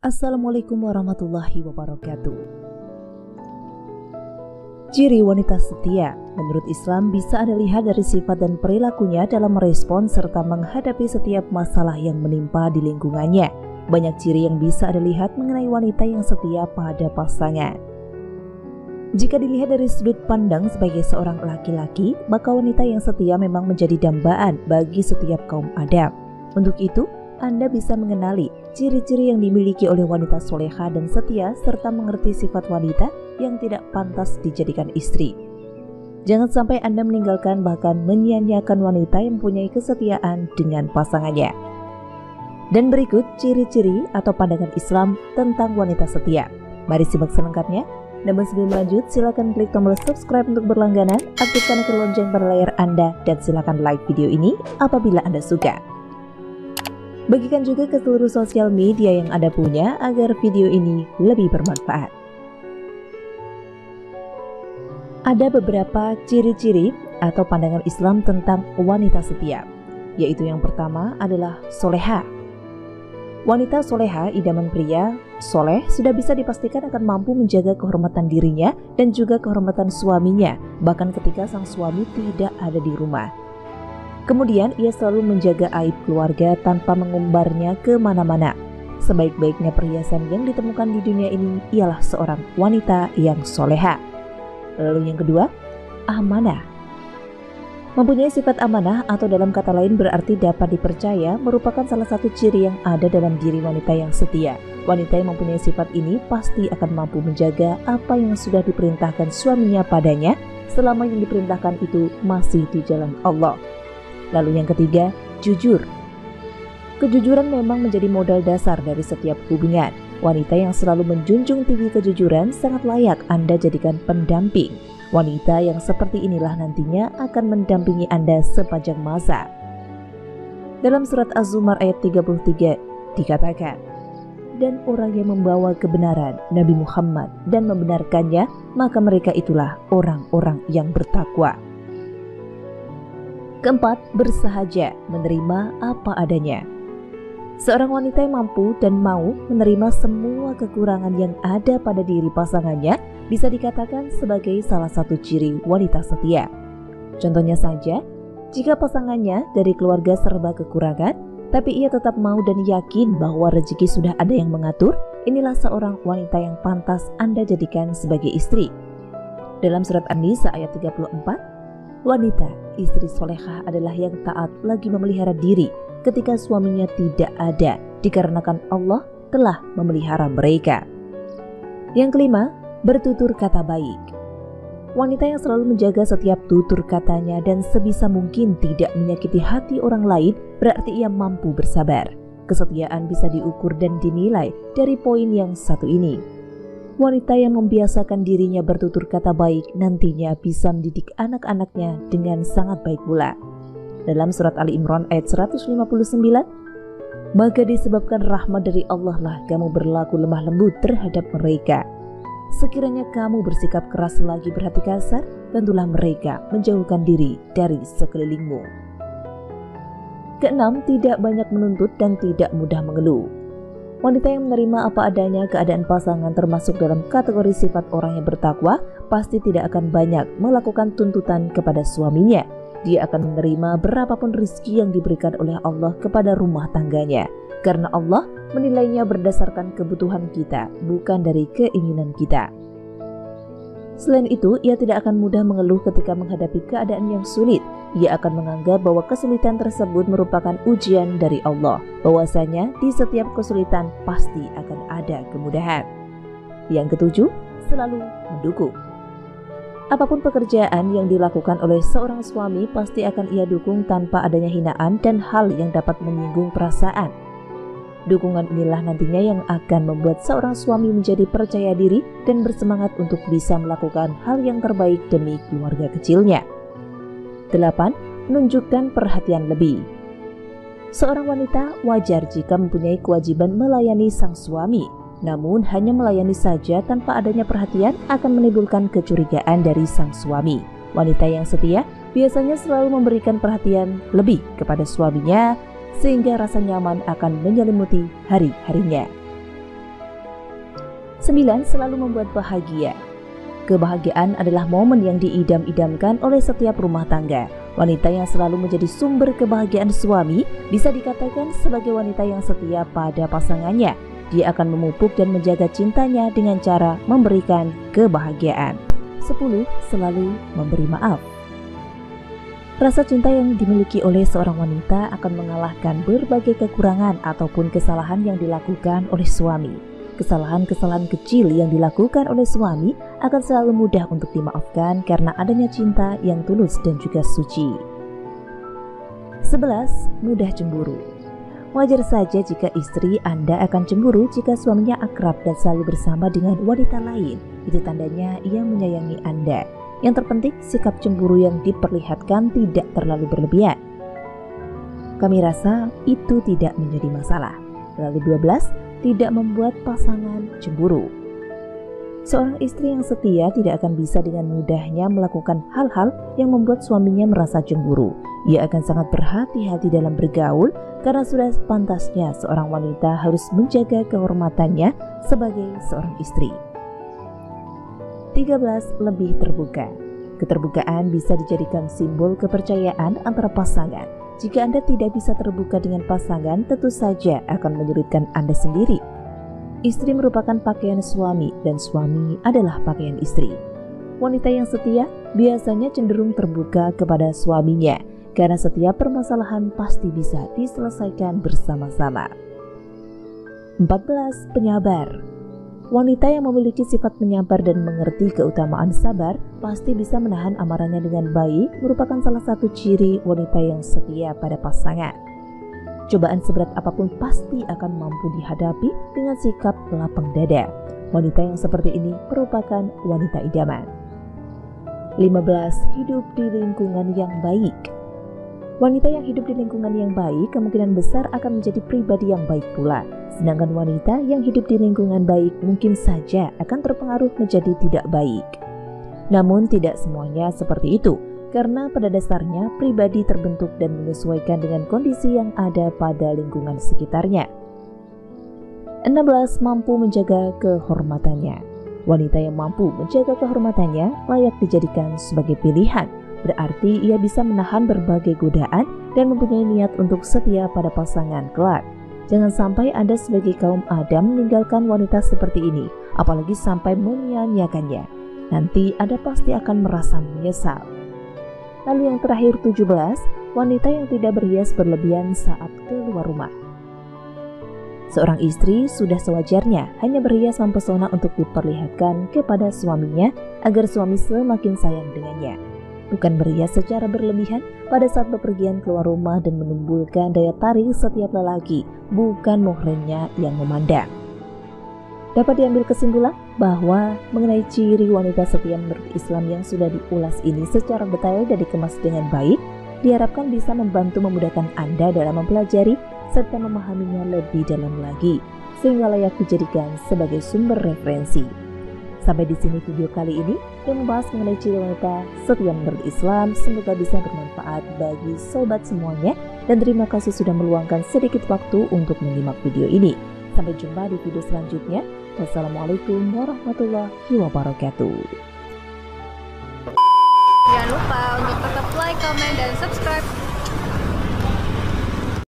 Assalamualaikum warahmatullahi wabarakatuh. Ciri wanita setia menurut Islam bisa Anda lihat dari sifat dan perilakunya dalam merespon serta menghadapi setiap masalah yang menimpa di lingkungannya. Banyak ciri yang bisa Anda lihat mengenai wanita yang setia pada pasangan. Jika dilihat dari sudut pandang sebagai seorang laki-laki, maka wanita yang setia memang menjadi dambaan bagi setiap kaum Adam. Untuk itu, Anda bisa mengenali ciri-ciri yang dimiliki oleh wanita soleha dan setia serta mengerti sifat wanita yang tidak pantas dijadikan istri. Jangan sampai Anda meninggalkan bahkan menyia-nyiakan wanita yang mempunyai kesetiaan dengan pasangannya. Dan berikut ciri-ciri atau pandangan Islam tentang wanita setia. Mari simak selengkapnya. Namun sebelum lanjut, silakan klik tombol subscribe untuk berlangganan, aktifkan ikon lonceng pada layar Anda, dan silakan like video ini apabila Anda suka. Bagikan juga ke seluruh sosial media yang Anda punya agar video ini lebih bermanfaat. Ada beberapa ciri-ciri atau pandangan Islam tentang wanita setia, yaitu yang pertama adalah soleha. Wanita soleha, idaman pria soleh, sudah bisa dipastikan akan mampu menjaga kehormatan dirinya dan juga kehormatan suaminya, bahkan ketika sang suami tidak ada di rumah. Kemudian ia selalu menjaga aib keluarga tanpa mengumbarnya ke mana-mana. Sebaik-baiknya perhiasan yang ditemukan di dunia ini ialah seorang wanita yang soleha. Lalu yang kedua, amanah. Mempunyai sifat amanah atau dalam kata lain berarti dapat dipercaya merupakan salah satu ciri yang ada dalam diri wanita yang setia. Wanita yang mempunyai sifat ini pasti akan mampu menjaga apa yang sudah diperintahkan suaminya padanya selama yang diperintahkan itu masih di jalan Allah. Lalu yang ketiga, jujur. Kejujuran memang menjadi modal dasar dari setiap hubungan. Wanita yang selalu menjunjung tinggi kejujuran sangat layak Anda jadikan pendamping. Wanita yang seperti inilah nantinya akan mendampingi Anda sepanjang masa. Dalam surat Az-Zumar ayat 33 dikatakan, dan orang yang membawa kebenaran Nabi Muhammad dan membenarkannya, maka mereka itulah orang-orang yang bertakwa. Keempat, bersahaja, menerima apa adanya. Seorang wanita yang mampu dan mau menerima semua kekurangan yang ada pada diri pasangannya bisa dikatakan sebagai salah satu ciri wanita setia. Contohnya saja, jika pasangannya dari keluarga serba kekurangan, tapi ia tetap mau dan yakin bahwa rezeki sudah ada yang mengatur, inilah seorang wanita yang pantas Anda jadikan sebagai istri. Dalam surat An-Nisa ayat 34, wanita, istri solehah adalah yang taat lagi memelihara diri ketika suaminya tidak ada, dikarenakan Allah telah memelihara mereka. Yang kelima, bertutur kata baik. Wanita yang selalu menjaga setiap tutur katanya dan sebisa mungkin tidak menyakiti hati orang lain berarti ia mampu bersabar. Kesetiaan bisa diukur dan dinilai dari poin yang satu ini. Wanita yang membiasakan dirinya bertutur kata baik nantinya bisa mendidik anak-anaknya dengan sangat baik pula. Dalam surat Ali Imran ayat 159, maka disebabkan rahmat dari Allah lah kamu berlaku lemah lembut terhadap mereka. Sekiranya kamu bersikap keras lagi berhati kasar, tentulah mereka menjauhkan diri dari sekelilingmu. Keenam, tidak banyak menuntut dan tidak mudah mengeluh. Wanita yang menerima apa adanya keadaan pasangan termasuk dalam kategori sifat orang yang bertakwa pasti tidak akan banyak melakukan tuntutan kepada suaminya. Dia akan menerima berapapun rezeki yang diberikan oleh Allah kepada rumah tangganya, karena Allah menilainya berdasarkan kebutuhan kita, bukan dari keinginan kita. Selain itu, ia tidak akan mudah mengeluh ketika menghadapi keadaan yang sulit. Ia akan menganggap bahwa kesulitan tersebut merupakan ujian dari Allah, bahwasanya di setiap kesulitan pasti akan ada kemudahan. Yang ketujuh, selalu mendukung. Apapun pekerjaan yang dilakukan oleh seorang suami pasti akan ia dukung tanpa adanya hinaan dan hal yang dapat menyinggung perasaan. Dukungan inilah nantinya yang akan membuat seorang suami menjadi percaya diri dan bersemangat untuk bisa melakukan hal yang terbaik demi keluarga kecilnya. 8. Menunjukkan perhatian lebih. Seorang wanita wajar jika mempunyai kewajiban melayani sang suami. Namun hanya melayani saja tanpa adanya perhatian akan menimbulkan kecurigaan dari sang suami. Wanita yang setia biasanya selalu memberikan perhatian lebih kepada suaminya sehingga rasa nyaman akan menyelimuti hari-harinya. 9. Selalu membuat bahagia. Kebahagiaan adalah momen yang diidam-idamkan oleh setiap rumah tangga. Wanita yang selalu menjadi sumber kebahagiaan suami bisa dikatakan sebagai wanita yang setia pada pasangannya. Dia akan memupuk dan menjaga cintanya dengan cara memberikan kebahagiaan. 10. Selalu memberi maaf. Rasa cinta yang dimiliki oleh seorang wanita akan mengalahkan berbagai kekurangan ataupun kesalahan yang dilakukan oleh suami. Kesalahan-kesalahan kecil yang dilakukan oleh suami akan selalu mudah untuk dimaafkan karena adanya cinta yang tulus dan juga suci. 11. Mudah cemburu. Wajar saja jika istri Anda akan cemburu jika suaminya akrab dan selalu bersama dengan wanita lain. Itu tandanya ia menyayangi Anda. Yang terpenting, sikap cemburu yang diperlihatkan tidak terlalu berlebihan. Kami rasa itu tidak menjadi masalah. Lalu 12. Tidak membuat pasangan cemburu. Seorang istri yang setia tidak akan bisa dengan mudahnya melakukan hal-hal yang membuat suaminya merasa cemburu. Ia akan sangat berhati-hati dalam bergaul karena sudah pantasnya seorang wanita harus menjaga kehormatannya sebagai seorang istri. 13. Lebih terbuka. Keterbukaan bisa dijadikan simbol kepercayaan antara pasangan. Jika Anda tidak bisa terbuka dengan pasangan, tentu saja akan menyulitkan Anda sendiri. Istri merupakan pakaian suami dan suami adalah pakaian istri. Wanita yang setia biasanya cenderung terbuka kepada suaminya karena setiap permasalahan pasti bisa diselesaikan bersama-sama. 14. Penyabar. Wanita yang memiliki sifat menyabar dan mengerti keutamaan sabar pasti bisa menahan amarahnya dengan baik, merupakan salah satu ciri wanita yang setia pada pasangan. Cobaan seberat apapun pasti akan mampu dihadapi dengan sikap lapang dada. Wanita yang seperti ini merupakan wanita idaman. 15. Hidup di lingkungan yang baik. Wanita yang hidup di lingkungan yang baik kemungkinan besar akan menjadi pribadi yang baik pula. Sedangkan wanita yang hidup di lingkungan baik mungkin saja akan terpengaruh menjadi tidak baik. Namun tidak semuanya seperti itu, karena pada dasarnya pribadi terbentuk dan menyesuaikan dengan kondisi yang ada pada lingkungan sekitarnya. 16. Mampu menjaga kehormatannya. Wanita yang mampu menjaga kehormatannya layak dijadikan sebagai pilihan. Berarti ia bisa menahan berbagai godaan dan mempunyai niat untuk setia pada pasangan kelak. Jangan sampai Anda sebagai kaum Adam meninggalkan wanita seperti ini, apalagi sampai menyia-nyiakannya. Nanti Anda pasti akan merasa menyesal. Lalu yang terakhir 17, wanita yang tidak berhias berlebihan saat keluar rumah. Seorang istri sudah sewajarnya hanya berhias mempesona untuk diperlihatkan kepada suaminya agar suami semakin sayang dengannya. Bukan berhias secara berlebihan pada saat bepergian keluar rumah dan menimbulkan daya tarik setiap lelaki, bukan muhrimnya yang memandang. Dapat diambil kesimpulan bahwa mengenai ciri wanita setia menurut Islam yang sudah diulas ini secara detail dan dikemas dengan baik, diharapkan bisa membantu memudahkan Anda dalam mempelajari serta memahaminya lebih dalam lagi, sehingga layak dijadikan sebagai sumber referensi. Sampai di sini video kali ini yang membahas mengenai ciri wanita setia menurut Islam. Semoga bisa bermanfaat bagi sobat semuanya dan terima kasih sudah meluangkan sedikit waktu untuk menyimak video ini. Sampai jumpa di video selanjutnya. Wassalamualaikum warahmatullahi wabarakatuh. Jangan lupa untuk tetap like, comment, dan subscribe